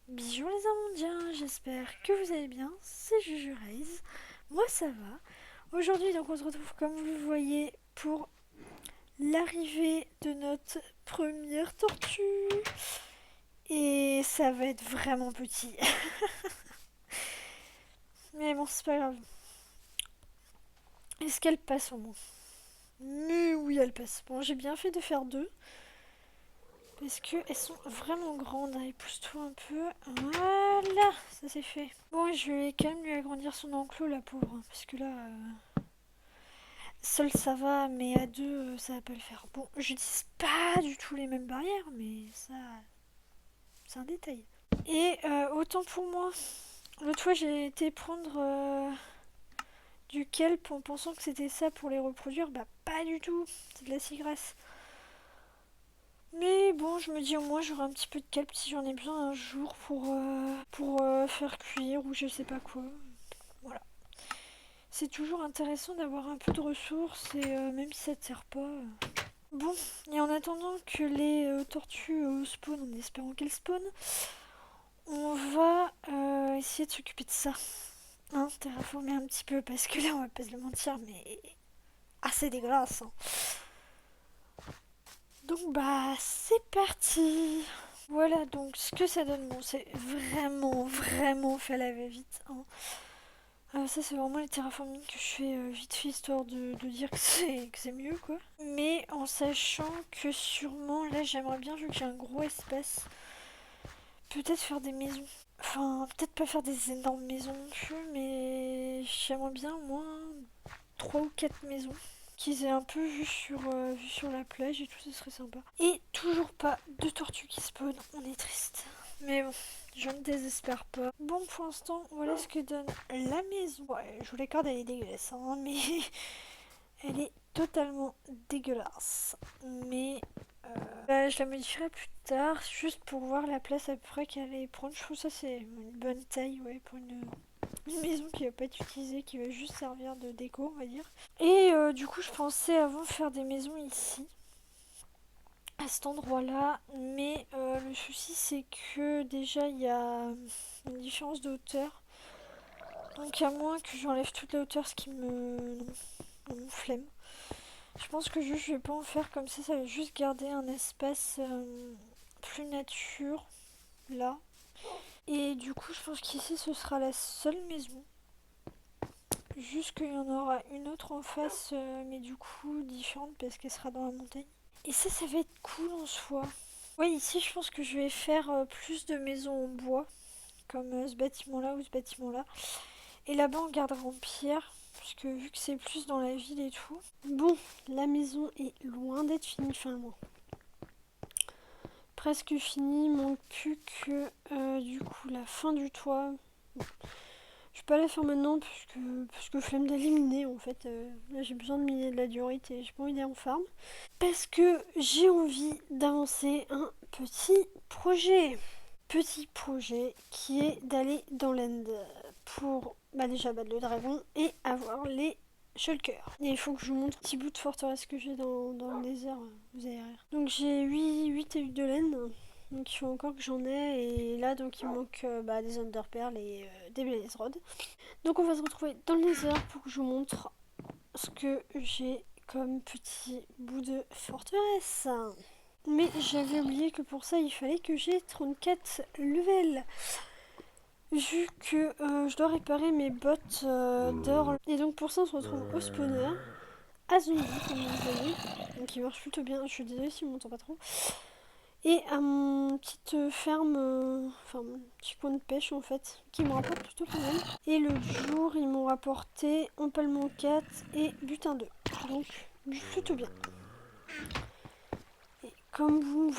Bonjour les Amandiens, j'espère que vous allez bien, c'est Juju Raise, moi ça va. Aujourd'hui donc on se retrouve comme vous le voyez pour l'arrivée de notre première tortue. Et ça va être vraiment petit. Mais bon c'est pas grave. Est-ce qu'elle passe au moins? Mais oui elle passe. Bon j'ai bien fait de faire deux. Parce qu'elles sont vraiment grandes, hein. Pousse-toi un peu. Voilà, ça c'est fait. Bon, je vais quand même lui agrandir son enclos, la pauvre. Parce que là, seul ça va, mais à deux, ça va pas le faire. Bon, j'utilise pas du tout les mêmes barrières, mais ça, c'est un détail. Et autant pour moi, l'autre fois j'ai été prendre du kelp en pensant que c'était ça pour les reproduire. Bah, pas du tout, c'est de la cigrasse. Mais bon, je me dis au moins j'aurai un petit peu de kelp si j'en ai besoin un jour pour faire cuire ou je sais pas quoi. Voilà. C'est toujours intéressant d'avoir un peu de ressources et même si ça te sert pas. Bon, et en attendant que les tortues spawnent, en espérant qu'elles spawnent, on va essayer de s'occuper de ça. Hein, terraformer un petit peu parce que là on va pas se le mentir, mais assez dégueulasse. Hein. Donc bah c'est parti. Voilà donc ce que ça donne. Bon c'est vraiment fait à la va-vite. Hein. Ça c'est vraiment les terraforming que je fais vite fait histoire de dire que c'est mieux quoi. Mais en sachant que sûrement là j'aimerais bien vu que j'ai un gros espace peut-être faire des maisons. Enfin peut-être pas faire des énormes maisons non plus mais j'aimerais bien au moins 3 ou 4 maisons qu'ils aient un peu vue sur la plage et tout, ce serait sympa. Et toujours pas de tortues qui spawn, on est triste. Mais bon, je ne désespère pas. Bon, pour l'instant, voilà ce que donne la maison. Ouais, je vous l'accorde, elle est dégueulasse, hein, mais elle est totalement dégueulasse. Mais bah, je la modifierai plus tard, juste pour voir la place à peu près qu'elle allait prendre. Je trouve ça c'est une bonne taille, ouais, pour une maison qui va pas être utilisée, qui va juste servir de déco, on va dire. Et du coup, je pensais avant faire des maisons ici, à cet endroit-là, mais le souci c'est que déjà il y a une différence de hauteur. Donc à moins que j'enlève toute la hauteur, ce qui me flemme. Je pense que je vais pas en faire comme ça va juste garder un espace plus nature, là. Et du coup, je pense qu'ici ce sera la seule maison. Juste qu'il y en aura une autre en face, mais du coup différente parce qu'elle sera dans la montagne. Et ça va être cool en soi. Ouais, ici je pense que je vais faire plus de maisons en bois, comme ce bâtiment-là ou ce bâtiment-là. Et là-bas on gardera en pierre, puisque vu que c'est plus dans la ville et tout. Bon, la maison est loin d'être finie, enfin loin. Presque finie, manque plus que du coup la fin du toit. Bon. Je vais pas la faire maintenant puisque flemme d'éliminer en fait. Là j'ai besoin de miner de la diorite et j'ai pas envie d'aller en farm. Parce que j'ai envie d'avancer un petit projet. Petit projet qui est d'aller dans l'end pour déjà battre le dragon et avoir les shulkers. Et il faut que je vous montre un petit bout de forteresse que j'ai dans le désert, vous allez rire. Donc j'ai 8 et 8 de laine. Donc il faut encore que j'en ai. Et là donc il me manque des underpearls et des blaze rods. Donc on va se retrouver dans le désert pour que je vous montre ce que j'ai comme petit bout de forteresse. Mais j'avais oublié que pour ça il fallait que j'ai 34 levels. Vu que je dois réparer mes bottes d'or. Et donc pour ça on se retrouve au spawner, à zombie comme vous voyez. Donc il marche plutôt bien, je suis désolée si on m'entend pas trop. Et à mon petite ferme, enfin mon petit point de pêche en fait, qui me rapporte plutôt pas mal. Et l'autre jour ils m'ont rapporté empalement 4 et butin 2. Donc plutôt bien. Et comme vous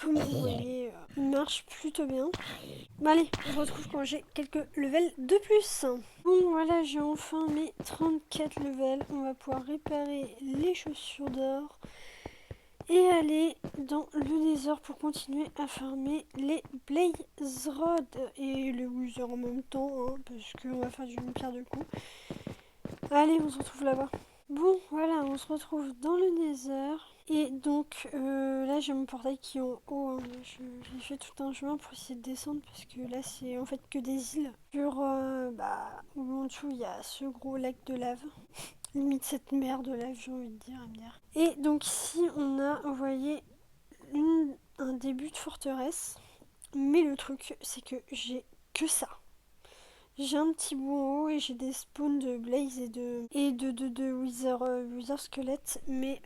voyez, il marche plutôt bien. Bon allez, on se retrouve quand j'ai quelques levels de plus. Bon voilà, j'ai enfin mes 34 levels. On va pouvoir réparer les chaussures d'or. Et aller dans le nether pour continuer à farmer les blaze rods et les wither en même temps, hein, parce qu'on va faire d'une pierre deux coups. Allez, on se retrouve là-bas. Bon, voilà, on se retrouve dans le Nether. Et donc là, j'ai mon portail qui est en haut. Hein. J'ai fait tout un chemin pour essayer de descendre parce que là, c'est en fait que des îles. Sur, où en dessous, il y a ce gros lac de lave. Limite cette mer de lave, j'ai envie de dire, à me dire. Et donc ici, on a envoyé un début de forteresse. Mais le truc, c'est que j'ai que ça. J'ai un petit bout en haut et j'ai des spawns de blaze et de wither squelette. Mais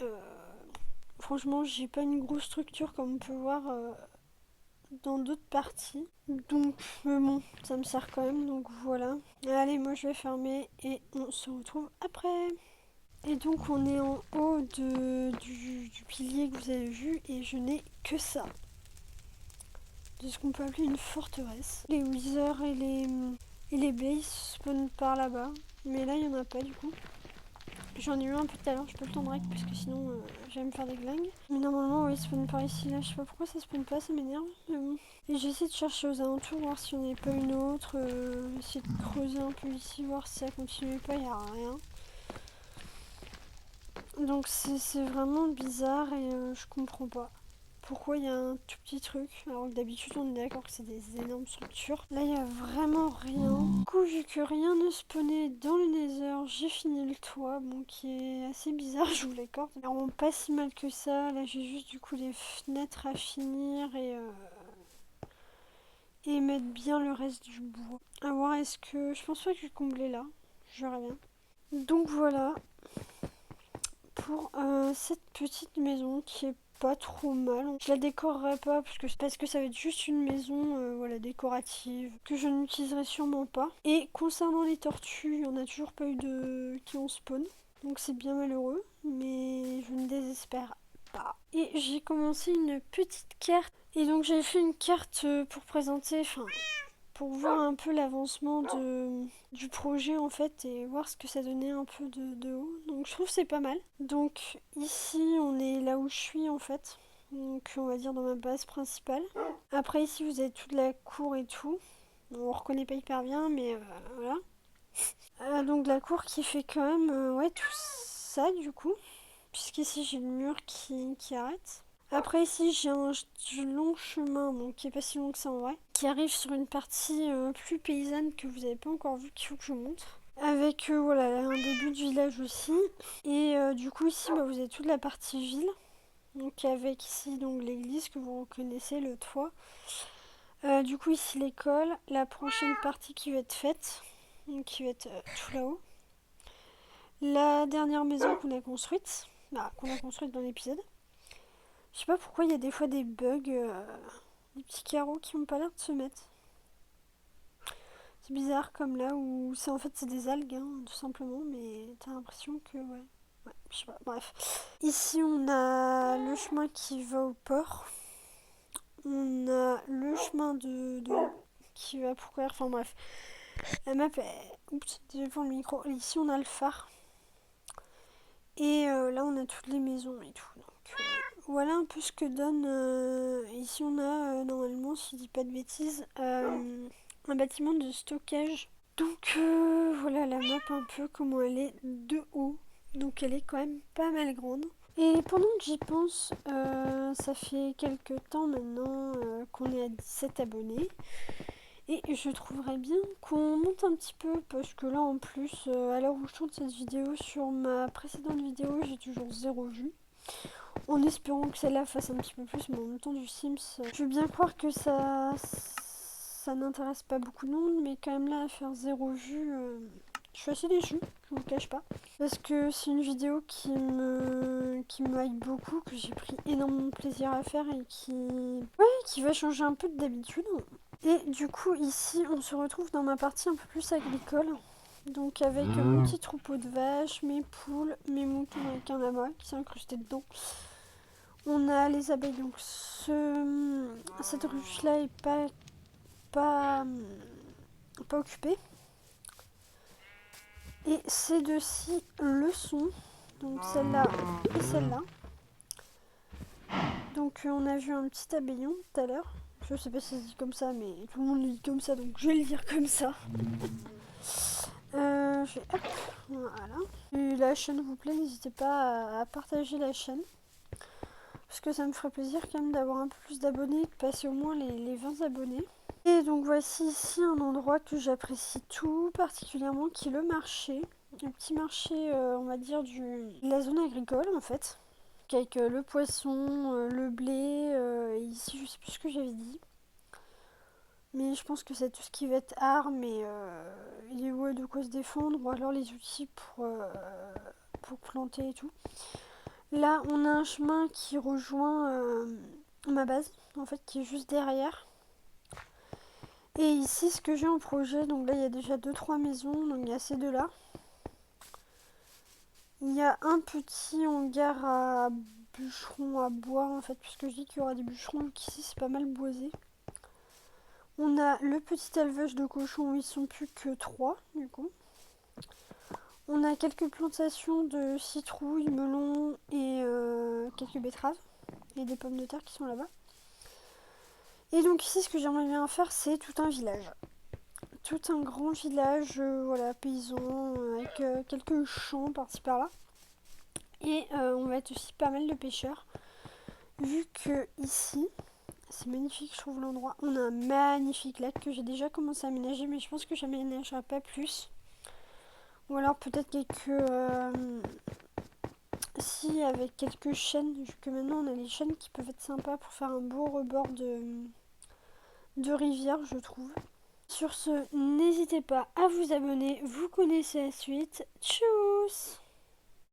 franchement, j'ai pas une grosse structure comme on peut voir dans d'autres parties. Donc, bon, ça me sert quand même. Donc voilà. Allez, moi je vais fermer et on se retrouve après. Et donc on est en haut du pilier que vous avez vu et je n'ai que ça. De ce qu'on peut appeler une forteresse. Les withers et les blaze spawnent par là-bas. Mais là il n'y en a pas du coup. J'en ai eu un peu tout à l'heure, je peux le tendre direct parce que sinon j'allais me faire des glingues. Mais normalement oui, spawn par ici, là je sais pas pourquoi ça spawn pas, ça m'énerve. Mais bon. Et j'essaie de chercher aux alentours, voir si on n'est pas une autre. Essayer de creuser un peu ici, voir si ça continue pas, il n'y a rien. Donc c'est vraiment bizarre et je comprends pas. Pourquoi il y a un tout petit truc alors que d'habitude on est d'accord que c'est des énormes structures. Là il y a vraiment rien. Du coup vu que rien ne spawnait dans le Nether, j'ai fini le toit, bon qui est assez bizarre, je vous l'accorde. Alors pas si mal que ça, là j'ai juste du coup les fenêtres à finir et mettre bien le reste du bois. À voir est-ce que... Je pense pas que je vais combler là, je verrai bien. Donc voilà pour cette petite maison qui est pas trop mal. Je la décorerai pas parce que ça va être juste une maison voilà, décorative que je n'utiliserai sûrement pas. Et concernant les tortues, il n'y en a toujours pas eu de qui ont spawn. Donc c'est bien malheureux, mais je ne désespère pas. Et j'ai commencé une petite carte. Et donc j'ai fait une carte pour présenter, pour voir un peu l'avancement du projet en fait et voir ce que ça donnait un peu de haut. Donc je trouve que c'est pas mal. Donc ici on est là où je suis en fait. Donc on va dire dans ma base principale. Après ici vous avez toute la cour et tout. On reconnaît pas hyper bien mais voilà. Donc la cour qui fait quand même ouais tout ça du coup. Puisqu'ici j'ai le mur qui arrête. Après ici j'ai un long chemin, donc qui est pas si long que ça en vrai, qui arrive sur une partie plus paysanne que vous n'avez pas encore vu, qu'il faut que je vous montre. Avec voilà un début de village aussi. Et du coup ici vous avez toute la partie ville. Donc avec ici donc l'église que vous reconnaissez, le toit. Du coup ici l'école, la prochaine partie qui va être faite, donc qui va être tout là-haut. La dernière maison qu'on a construite, dans l'épisode. Je sais pas pourquoi il y a des fois des bugs, des petits carreaux qui ont pas l'air de se mettre. C'est bizarre comme là où c'est en fait c'est des algues hein, tout simplement, mais t'as l'impression que ouais, je sais pas, bref. Ici on a le chemin qui va au port. On a le chemin qui va pour enfin bref. La map est... Oups, désolé pour le micro. Ici on a le phare. Et là on a toutes les maisons et tout. Donc voilà un peu ce que donne. Ici on a normalement, si je dis pas de bêtises, un bâtiment de stockage. Donc voilà la map un peu comment elle est de haut. Donc elle est quand même pas mal grande. Et pendant que j'y pense, ça fait quelques temps maintenant qu'on est à 17 abonnés. Et je trouverais bien qu'on monte un petit peu parce que là en plus, à l'heure où je tourne cette vidéo, sur ma précédente vidéo, j'ai toujours 0 vue. En espérant que celle-là fasse un petit peu plus, mais en même temps du Sims, je veux bien croire que ça n'intéresse pas beaucoup de monde, mais quand même là à faire 0 vue, je suis assez déçue, je vous le cache pas. Parce que c'est une vidéo qui me hype beaucoup, que j'ai pris énormément de plaisir à faire et qui va changer un peu d'habitude. Et du coup ici on se retrouve dans ma partie un peu plus agricole. Donc avec mon petit troupeau de vaches, mes poules, mes moutons avec un lama qui s'est incrusté dedans. On a les abeilles, donc cette ruche là est pas occupée. Et ces deux-ci le sont, donc celle-là et celle-là. Donc on a vu un petit abéillon tout à l'heure. Je sais pas si ça se dit comme ça, mais tout le monde le dit comme ça, donc je vais le dire comme ça. hop, voilà. Si la chaîne vous plaît, n'hésitez pas à partager la chaîne. Parce que ça me ferait plaisir quand même d'avoir un peu plus d'abonnés, de passer au moins les 20 abonnés. Et donc voici ici un endroit que j'apprécie tout particulièrement, qui est le marché. Un petit marché, on va dire, de la zone agricole en fait. Avec le poisson, le blé, et ici je sais plus ce que j'avais dit. Mais je pense que c'est tout ce qui va être armes et les ouais, de quoi se défendre, ou alors les outils pour planter et tout. Là, on a un chemin qui rejoint ma base, en fait, qui est juste derrière. Et ici, ce que j'ai en projet, donc là, il y a déjà 2-3 maisons, donc il y a ces deux-là. Il y a un petit hangar à bûcherons à bois, en fait, puisque je dis qu'il y aura des bûcherons, donc ici, c'est pas mal boisé. On a le petit élevage de cochons où ils sont plus que 3, du coup. On a quelques plantations de citrouilles, melons et quelques betteraves. Et des pommes de terre qui sont là-bas. Et donc ici, ce que j'aimerais bien faire, c'est tout un village. Tout un grand village, voilà, paysan, avec quelques champs par-ci par-là. Et on va être aussi pas mal de pêcheurs. Vu que ici, c'est magnifique, je trouve l'endroit. On a un magnifique lac que j'ai déjà commencé à aménager, mais je pense que j'aménagerai pas plus. Ou alors peut-être si, avec quelques chênes, vu que maintenant on a les chênes qui peuvent être sympas pour faire un beau rebord de rivière, je trouve. Sur ce, n'hésitez pas à vous abonner, vous connaissez la suite. Tchuss!